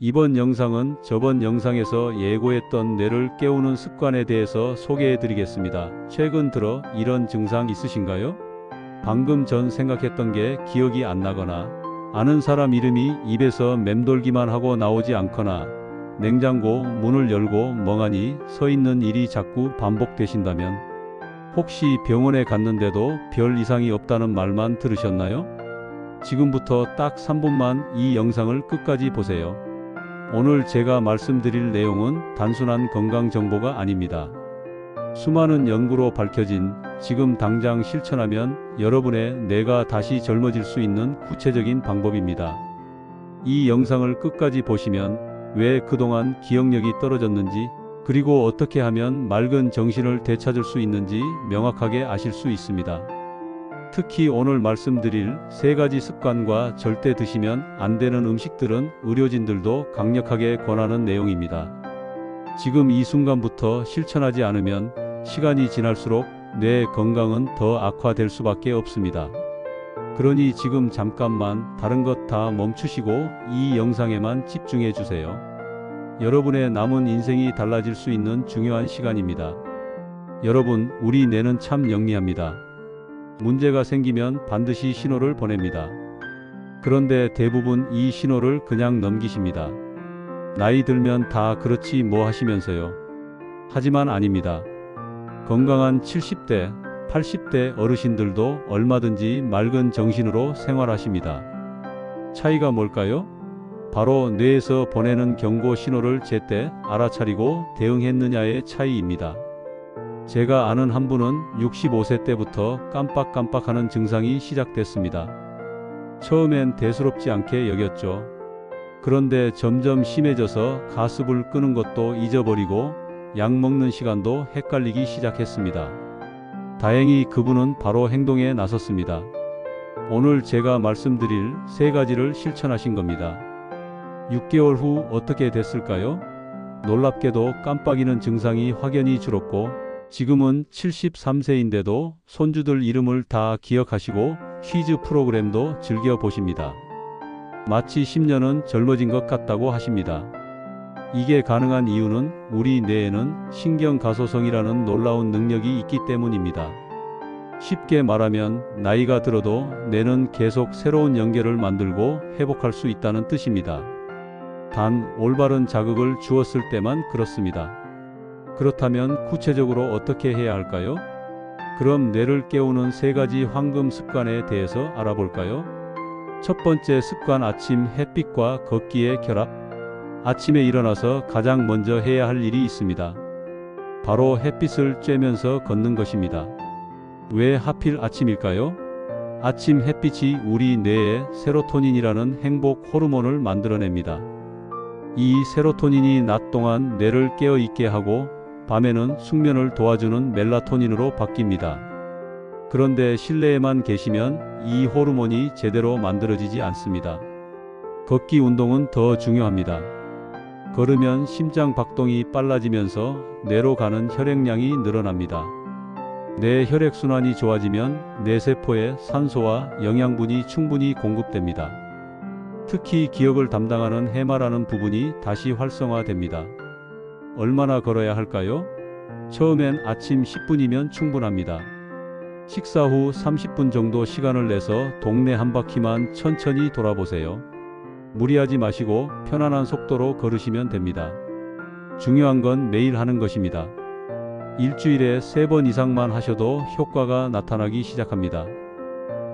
이번 영상은 저번 영상에서 예고했던 뇌를 깨우는 습관에 대해서 소개해 드리겠습니다. 최근 들어 이런 증상 있으신가요? 방금 전 생각했던 게 기억이 안 나거나 아는 사람 이름이 입에서 맴돌기만 하고 나오지 않거나 냉장고 문을 열고 멍하니 서 있는 일이 자꾸 반복되신다면 혹시 병원에 갔는데도 별 이상이 없다는 말만 들으셨나요? 지금부터 딱 3분만 이 영상을 끝까지 보세요. 오늘 제가 말씀드릴 내용은 단순한 건강 정보가 아닙니다. 수많은 연구로 밝혀진 지금 당장 실천하면 여러분의 뇌가 다시 젊어질 수 있는 구체적인 방법입니다. 이 영상을 끝까지 보시면 왜 그동안 기억력이 떨어졌는지 그리고 어떻게 하면 맑은 정신을 되찾을 수 있는지 명확하게 아실 수 있습니다. 특히 오늘 말씀드릴 3가지 습관과 절대 드시면 안 되는 음식들은 의료진들도 강력하게 권하는 내용입니다. 지금 이 순간부터 실천하지 않으면 시간이 지날수록 뇌 건강은 더 악화될 수밖에 없습니다. 그러니 지금 잠깐만 다른 것 다 멈추시고 이 영상에만 집중해 주세요. 여러분의 남은 인생이 달라질 수 있는 중요한 시간입니다. 여러분, 우리 뇌는 참 영리합니다. 문제가 생기면 반드시 신호를 보냅니다. 그런데 대부분 이 신호를 그냥 넘기십니다. 나이 들면 다 그렇지 뭐 하시면서요. 하지만 아닙니다. 건강한 70대, 80대 어르신들도 얼마든지 맑은 정신으로 생활하십니다. 차이가 뭘까요? 바로 뇌에서 보내는 경고 신호를 제때 알아차리고 대응했느냐의 차이입니다. 제가 아는 한 분은 65세 때부터 깜빡깜빡하는 증상이 시작됐습니다. 처음엔 대수롭지 않게 여겼죠. 그런데 점점 심해져서 가습을 끄는 것도 잊어버리고 약 먹는 시간도 헷갈리기 시작했습니다. 다행히 그분은 바로 행동에 나섰습니다. 오늘 제가 말씀드릴 3가지를 실천하신 겁니다. 6개월 후 어떻게 됐을까요? 놀랍게도 깜빡이는 증상이 확연히 줄었고 지금은 73세인데도 손주들 이름을 다 기억하시고 퀴즈 프로그램도 즐겨보십니다. 마치 10년은 젊어진 것 같다고 하십니다. 이게 가능한 이유는 우리 뇌에는 신경가소성이라는 놀라운 능력이 있기 때문입니다. 쉽게 말하면 나이가 들어도 뇌는 계속 새로운 연결을 만들고 회복할 수 있다는 뜻입니다. 단 올바른 자극을 주었을 때만 그렇습니다. 그렇다면 구체적으로 어떻게 해야 할까요? 그럼 뇌를 깨우는 3가지 황금 습관에 대해서 알아볼까요? 첫 번째 습관, 아침 햇빛과 걷기의 결합. 아침에 일어나서 가장 먼저 해야 할 일이 있습니다. 바로 햇빛을 쬐면서 걷는 것입니다. 왜 하필 아침일까요? 아침 햇빛이 우리 뇌에 세로토닌이라는 행복 호르몬을 만들어냅니다. 이 세로토닌이 낮 동안 뇌를 깨어 있게 하고 밤에는 숙면을 도와주는 멜라토닌으로 바뀝니다. 그런데 실내에만 계시면 이 호르몬이 제대로 만들어지지 않습니다. 걷기 운동은 더 중요합니다. 걸으면 심장 박동이 빨라지면서 뇌로 가는 혈액량이 늘어납니다. 뇌 혈액순환이 좋아지면 뇌세포에 산소와 영양분이 충분히 공급됩니다. 특히 기억을 담당하는 해마라는 부분이 다시 활성화됩니다. 얼마나 걸어야 할까요? 처음엔 아침 10분이면 충분합니다. 식사 후 30분 정도 시간을 내서 동네 한 바퀴만 천천히 돌아보세요. 무리하지 마시고 편안한 속도로 걸으시면 됩니다. 중요한 건 매일 하는 것입니다. 일주일에 3번 이상만 하셔도 효과가 나타나기 시작합니다.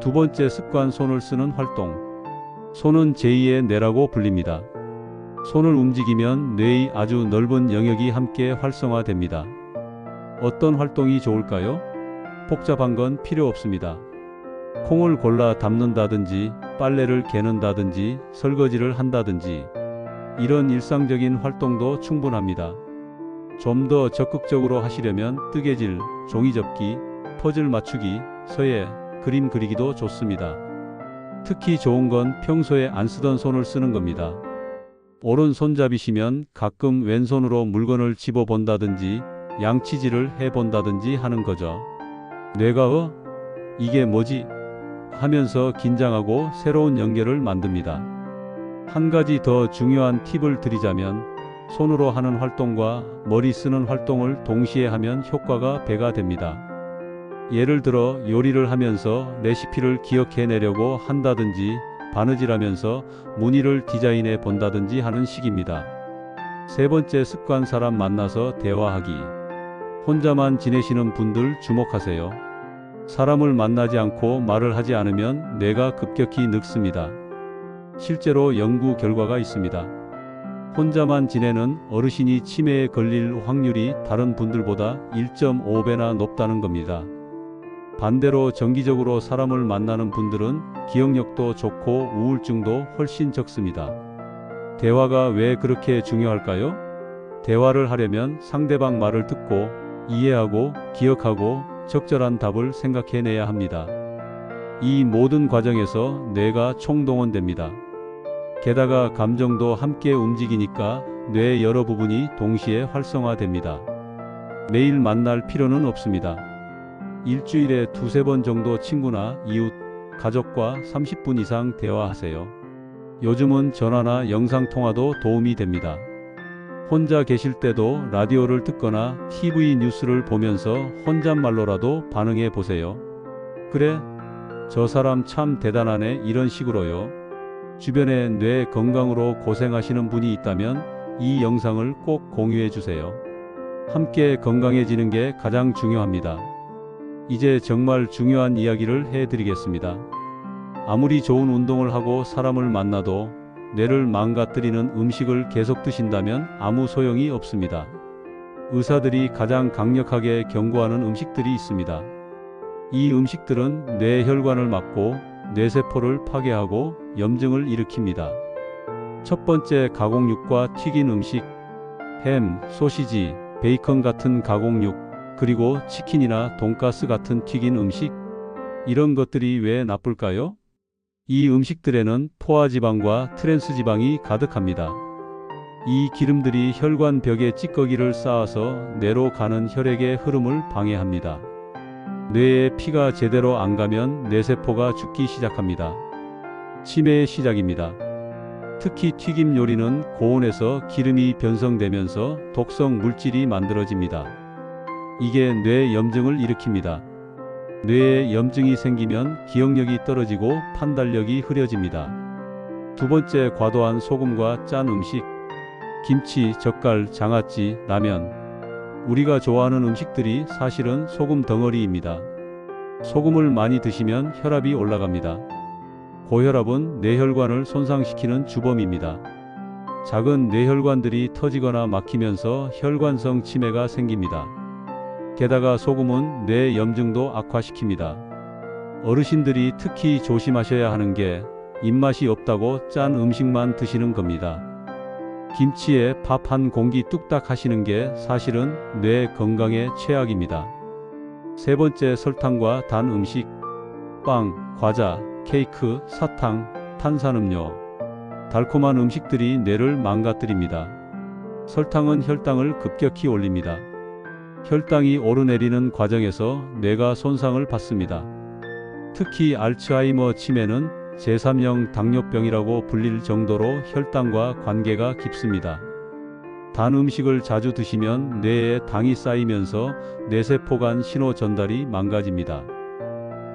두 번째 습관, 손을 쓰는 활동. 손은 제2의 뇌라고 불립니다. 손을 움직이면 뇌의 아주 넓은 영역이 함께 활성화됩니다. 어떤 활동이 좋을까요? 복잡한 건 필요 없습니다. 콩을 골라 담는다든지 빨래를 개는다든지 설거지를 한다든지 이런 일상적인 활동도 충분합니다. 좀 더 적극적으로 하시려면 뜨개질, 종이접기, 퍼즐 맞추기, 서예, 그림 그리기도 좋습니다. 특히 좋은 건 평소에 안 쓰던 손을 쓰는 겁니다. 오른손잡이시면 가끔 왼손으로 물건을 집어본다든지 양치질을 해본다든지 하는 거죠. 뇌가 이게 뭐지? 하면서 긴장하고 새로운 연결을 만듭니다. 한 가지 더 중요한 팁을 드리자면 손으로 하는 활동과 머리 쓰는 활동을 동시에 하면 효과가 배가 됩니다. 예를 들어 요리를 하면서 레시피를 기억해내려고 한다든지 바느질하면서 무늬를 디자인해 본다든지 하는 식입니다. 세 번째 습관, 사람 만나서 대화하기. 혼자만 지내시는 분들 주목하세요. 사람을 만나지 않고 말을 하지 않으면 뇌가 급격히 늙습니다. 실제로 연구 결과가 있습니다. 혼자만 지내는 어르신이 치매에 걸릴 확률이 다른 분들보다 1.5배나 높다는 겁니다. 반대로 정기적으로 사람을 만나는 분들은 기억력도 좋고 우울증도 훨씬 적습니다. 대화가 왜 그렇게 중요할까요? 대화를 하려면 상대방 말을 듣고 이해하고 기억하고 적절한 답을 생각해내야 합니다. 이 모든 과정에서 뇌가 총동원됩니다. 게다가 감정도 함께 움직이니까 뇌의 여러 부분이 동시에 활성화됩니다. 매일 만날 필요는 없습니다. 일주일에 2~3번 정도 친구나 이웃, 가족과 30분 이상 대화하세요. 요즘은 전화나 영상통화도 도움이 됩니다. 혼자 계실 때도 라디오를 듣거나 TV 뉴스를 보면서 혼잣말로라도 반응해 보세요. 그래, 저 사람 참 대단하네, 이런 식으로요. 주변에 뇌 건강으로 고생하시는 분이 있다면 이 영상을 꼭 공유해 주세요. 함께 건강해지는 게 가장 중요합니다. 이제 정말 중요한 이야기를 해드리겠습니다. 아무리 좋은 운동을 하고 사람을 만나도 뇌를 망가뜨리는 음식을 계속 드신다면 아무 소용이 없습니다. 의사들이 가장 강력하게 경고하는 음식들이 있습니다. 이 음식들은 뇌 혈관을 막고 뇌세포를 파괴하고 염증을 일으킵니다. 첫 번째, 가공육과 튀긴 음식. 햄, 소시지, 베이컨 같은 가공육, 그리고 치킨이나 돈가스 같은 튀긴 음식. 이런 것들이 왜 나쁠까요? 이 음식들에는 포화지방과 트랜스지방이 가득합니다. 이 기름들이 혈관 벽에 찌꺼기를 쌓아서 뇌로 가는 혈액의 흐름을 방해합니다. 뇌에 피가 제대로 안 가면 뇌세포가 죽기 시작합니다. 치매의 시작입니다. 특히 튀김 요리는 고온에서 기름이 변성되면서 독성 물질이 만들어집니다. 이게 뇌 염증을 일으킵니다. 뇌에 염증이 생기면 기억력이 떨어지고 판단력이 흐려집니다. 두 번째, 과도한 소금과 짠 음식. 김치, 젓갈, 장아찌, 라면. 우리가 좋아하는 음식들이 사실은 소금 덩어리입니다. 소금을 많이 드시면 혈압이 올라갑니다. 고혈압은 뇌혈관을 손상시키는 주범입니다. 작은 뇌혈관들이 터지거나 막히면서 혈관성 치매가 생깁니다. 게다가 소금은 뇌 염증도 악화시킵니다. 어르신들이 특히 조심하셔야 하는 게 입맛이 없다고 짠 음식만 드시는 겁니다. 김치에 밥 한 공기 뚝딱 하시는 게 사실은 뇌 건강에 최악입니다. 세 번째, 설탕과 단 음식. 빵, 과자, 케이크, 사탕, 탄산음료. 달콤한 음식들이 뇌를 망가뜨립니다. 설탕은 혈당을 급격히 올립니다. 혈당이 오르내리는 과정에서 뇌가 손상을 받습니다. 특히 알츠하이머 치매는 제3형 당뇨병이라고 불릴 정도로 혈당과 관계가 깊습니다. 단 음식을 자주 드시면 뇌에 당이 쌓이면서 뇌세포 간 신호 전달이 망가집니다.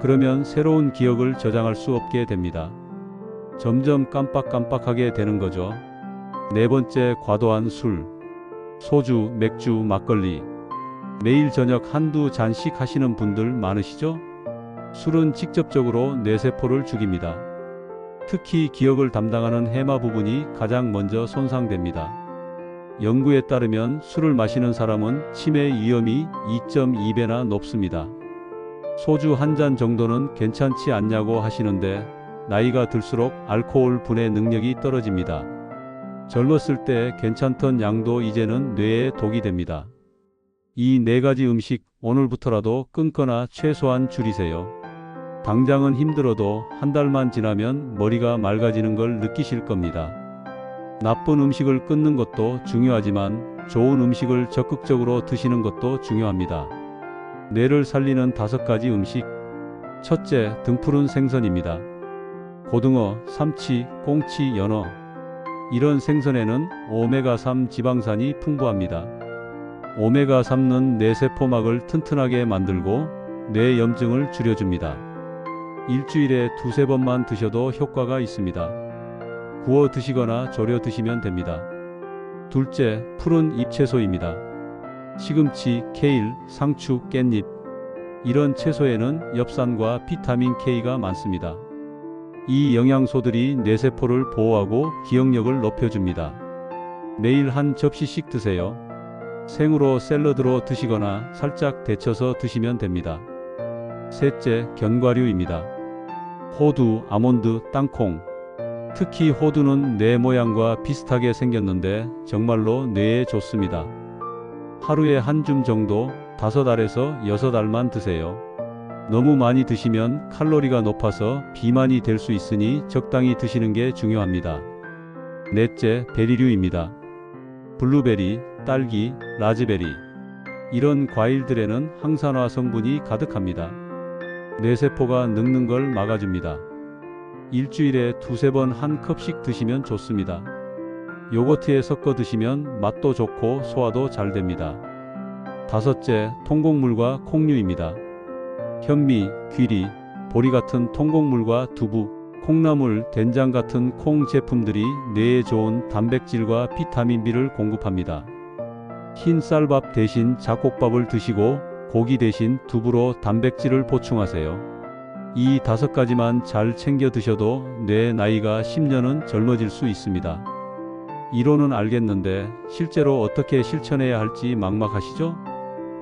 그러면 새로운 기억을 저장할 수 없게 됩니다. 점점 깜빡깜빡하게 되는 거죠. 네 번째, 과도한 술. 소주, 맥주, 막걸리. 매일 저녁 한두 잔씩 하시는 분들 많으시죠? 술은 직접적으로 뇌세포를 죽입니다. 특히 기억을 담당하는 해마 부분이 가장 먼저 손상됩니다. 연구에 따르면 술을 마시는 사람은 치매 위험이 2.2배나 높습니다. 소주 한 잔 정도는 괜찮지 않냐고 하시는데 나이가 들수록 알코올 분해 능력이 떨어집니다. 젊었을 때 괜찮던 양도 이제는 뇌에 독이 됩니다. 이 네 가지 음식 오늘부터라도 끊거나 최소한 줄이세요. 당장은 힘들어도 한 달만 지나면 머리가 맑아지는 걸 느끼실 겁니다. 나쁜 음식을 끊는 것도 중요하지만 좋은 음식을 적극적으로 드시는 것도 중요합니다. 뇌를 살리는 5가지 음식. 첫째, 등푸른 생선입니다. 고등어, 삼치, 꽁치, 연어. 이런 생선에는 오메가3 지방산이 풍부합니다. 오메가3는 뇌세포막을 튼튼하게 만들고 뇌 염증을 줄여줍니다. 일주일에 두세 번만 드셔도 효과가 있습니다. 구워 드시거나 졸여 드시면 됩니다. 둘째, 푸른 잎채소입니다. 시금치, 케일, 상추, 깻잎. 이런 채소에는 엽산과 비타민 K가 많습니다. 이 영양소들이 뇌세포를 보호하고 기억력을 높여줍니다. 매일 한 접시씩 드세요. 생으로 샐러드로 드시거나 살짝 데쳐서 드시면 됩니다. 셋째, 견과류입니다. 호두, 아몬드, 땅콩. 특히 호두는 뇌 모양과 비슷하게 생겼는데 정말로 뇌에 좋습니다. 하루에 한 줌 정도 5알에서 6알만 드세요. 너무 많이 드시면 칼로리가 높아서 비만이 될 수 있으니 적당히 드시는 게 중요합니다. 넷째, 베리류입니다. 블루베리, 딸기, 라즈베리. 이런 과일들에는 항산화 성분이 가득합니다. 뇌세포가 늙는 걸 막아줍니다. 일주일에 두세 번 한 컵씩 드시면 좋습니다. 요거트에 섞어 드시면 맛도 좋고 소화도 잘 됩니다. 다섯째, 통곡물과 콩류입니다. 현미, 귀리, 보리 같은 통곡물과 두부, 콩나물, 된장 같은 콩 제품들이 뇌에 좋은 단백질과 비타민 B를 공급합니다. 흰 쌀밥 대신 잡곡밥을 드시고 고기 대신 두부로 단백질을 보충하세요. 이 5가지만 잘 챙겨 드셔도 뇌 나이가 10년은 젊어질 수 있습니다. 이론은 알겠는데 실제로 어떻게 실천해야 할지 막막하시죠?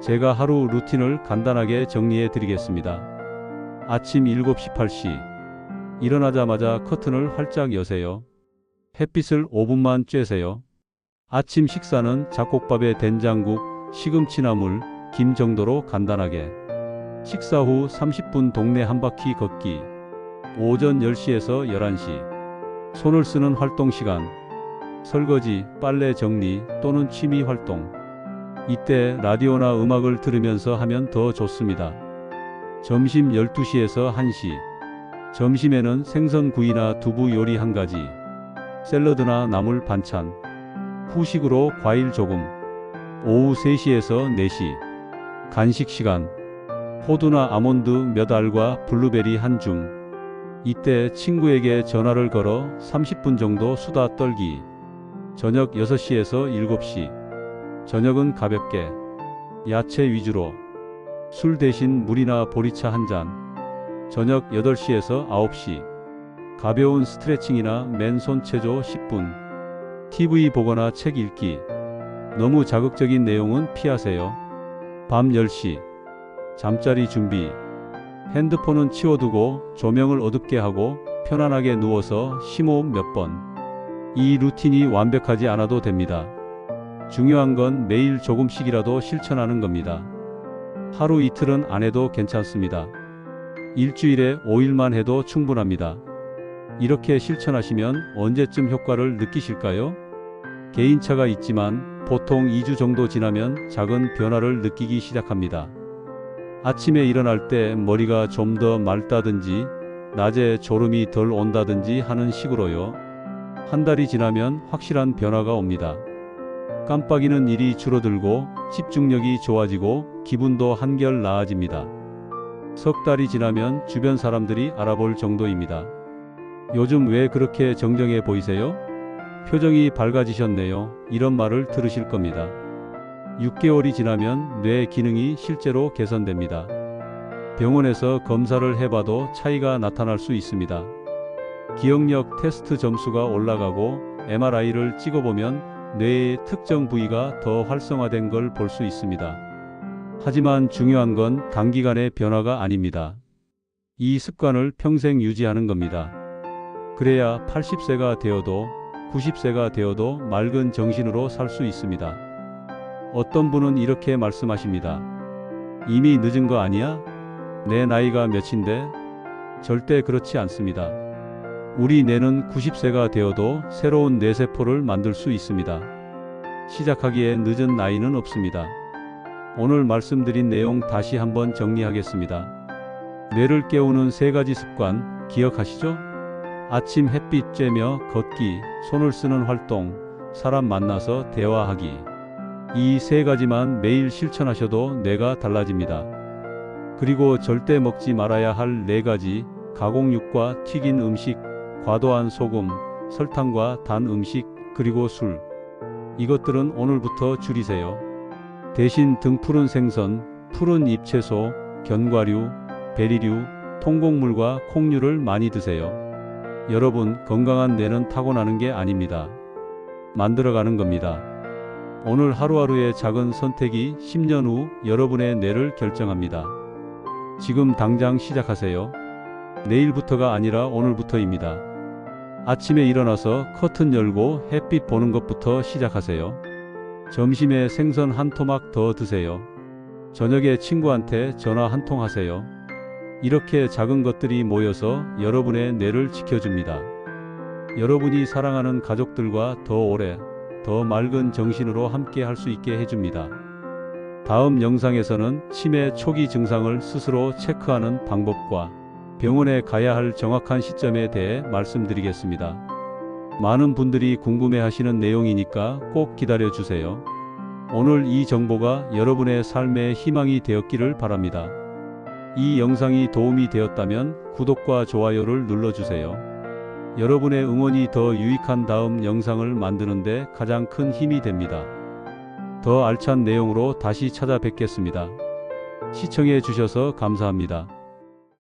제가 하루 루틴을 간단하게 정리해 드리겠습니다. 아침 7시 8시. 일어나자마자 커튼을 활짝 여세요. 햇빛을 5분만 쬐세요. 아침 식사는 잡곡밥에 된장국, 시금치나물, 김 정도로 간단하게. 식사 후 30분 동네 한 바퀴 걷기. 오전 10시에서 11시. 손을 쓰는 활동 시간. 설거지, 빨래 정리 또는 취미 활동. 이때 라디오나 음악을 들으면서 하면 더 좋습니다. 점심 12시에서 1시. 점심에는 생선구이나 두부 요리 한 가지. 샐러드나 나물 반찬. 후식으로 과일 조금. 오후 3시에서 4시. 간식 시간. 호두나 아몬드 몇 알과 블루베리 한 줌. 이때 친구에게 전화를 걸어 30분 정도 수다 떨기. 저녁 6시에서 7시. 저녁은 가볍게. 야채 위주로. 술 대신 물이나 보리차 한 잔. 저녁 8시에서 9시. 가벼운 스트레칭이나 맨손 체조 10분. TV 보거나 책 읽기. 너무 자극적인 내용은 피하세요. 밤 10시. 잠자리 준비. 핸드폰은 치워두고 조명을 어둡게 하고 편안하게 누워서 심호흡 몇 번. 이 루틴이 완벽하지 않아도 됩니다. 중요한 건 매일 조금씩이라도 실천하는 겁니다. 하루 이틀은 안 해도 괜찮습니다. 일주일에 5일만 해도 충분합니다. 이렇게 실천하시면 언제쯤 효과를 느끼실까요? 개인차가 있지만 보통 2주 정도 지나면 작은 변화를 느끼기 시작합니다. 아침에 일어날 때 머리가 좀 더 맑다든지 낮에 졸음이 덜 온다든지 하는 식으로요. 한 달이 지나면 확실한 변화가 옵니다. 깜빡이는 일이 줄어들고 집중력이 좋아지고 기분도 한결 나아집니다. 석 달이 지나면 주변 사람들이 알아볼 정도입니다. 요즘 왜 그렇게 정정해 보이세요? 표정이 밝아지셨네요. 이런 말을 들으실 겁니다. 6개월이 지나면 뇌 기능이 실제로 개선됩니다. 병원에서 검사를 해봐도 차이가 나타날 수 있습니다. 기억력 테스트 점수가 올라가고 MRI를 찍어보면 뇌의 특정 부위가 더 활성화된 걸 볼 수 있습니다. 하지만 중요한 건 단기간의 변화가 아닙니다. 이 습관을 평생 유지하는 겁니다. 그래야 80세가 되어도 90세가 되어도 맑은 정신으로 살 수 있습니다. 어떤 분은 이렇게 말씀하십니다. 이미 늦은 거 아니야? 내 나이가 몇인데? 절대 그렇지 않습니다. 우리 뇌는 90세가 되어도 새로운 뇌세포를 만들 수 있습니다. 시작하기에 늦은 나이는 없습니다. 오늘 말씀드린 내용 다시 한번 정리하겠습니다. 뇌를 깨우는 3가지 습관 기억하시죠? 아침 햇빛 쬐며 걷기, 손을 쓰는 활동, 사람 만나서 대화하기. 이 세 가지만 매일 실천하셔도 뇌가 달라집니다. 그리고 절대 먹지 말아야 할 네 가지, 가공육과 튀긴 음식, 과도한 소금, 설탕과 단 음식, 그리고 술. 이것들은 오늘부터 줄이세요. 대신 등푸른 생선, 푸른 잎채소, 견과류, 베리류, 통곡물과 콩류를 많이 드세요. 여러분, 건강한 뇌는 타고나는 게 아닙니다. 만들어가는 겁니다. 오늘 하루하루의 작은 선택이 10년 후 여러분의 뇌를 결정합니다. 지금 당장 시작하세요. 내일부터가 아니라 오늘부터입니다. 아침에 일어나서 커튼 열고 햇빛 보는 것부터 시작하세요. 점심에 생선 한 토막 더 드세요. 저녁에 친구한테 전화 한 통 하세요. 이렇게 작은 것들이 모여서 여러분의 뇌를 지켜줍니다. 여러분이 사랑하는 가족들과 더 오래, 더 맑은 정신으로 함께 할 수 있게 해줍니다. 다음 영상에서는 치매 초기 증상을 스스로 체크하는 방법과 병원에 가야 할 정확한 시점에 대해 말씀드리겠습니다. 많은 분들이 궁금해하시는 내용이니까 꼭 기다려주세요. 오늘 이 정보가 여러분의 삶의 희망이 되었기를 바랍니다. 이 영상이 도움이 되었다면 구독과 좋아요를 눌러주세요. 여러분의 응원이 더 유익한 다음 영상을 만드는데 가장 큰 힘이 됩니다. 더 알찬 내용으로 다시 찾아뵙겠습니다. 시청해 주셔서 감사합니다.